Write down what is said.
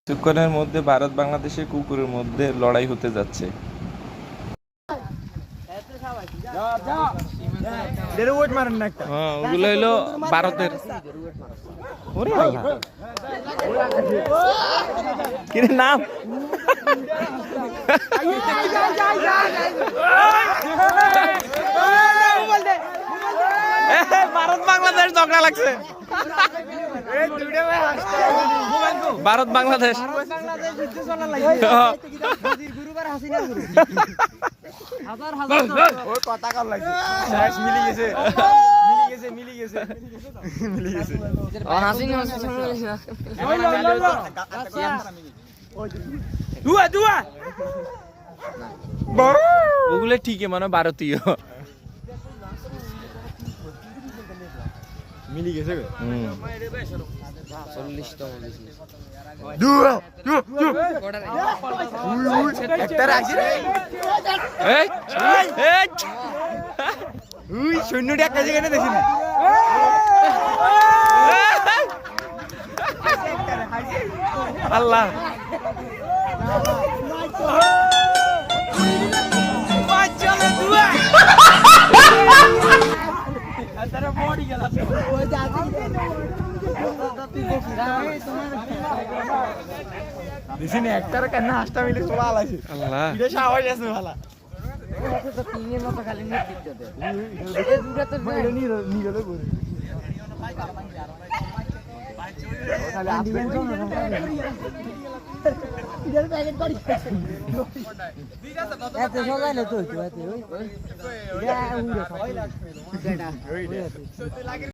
কিছুক্ষণের মধ্যে ভারত বাংলাদেশের কুকুরের মধ্যে লড়াই হতে যাচ্ছে। ওগুলো হলো ভারতের। কি নাম? ভারত বাংলাদেশ ঝগড়া লাগছে। ভারত বাংলাদেশ ওগুলো ঠিক মানে ভারতীয় মিলি গেছে। সৈন্যটা একটা জায়গায় দেখি আল্লাহ একটার কেন হাসটা মিলে চলা আছে। আল্লাহ সাহস আছে ভালা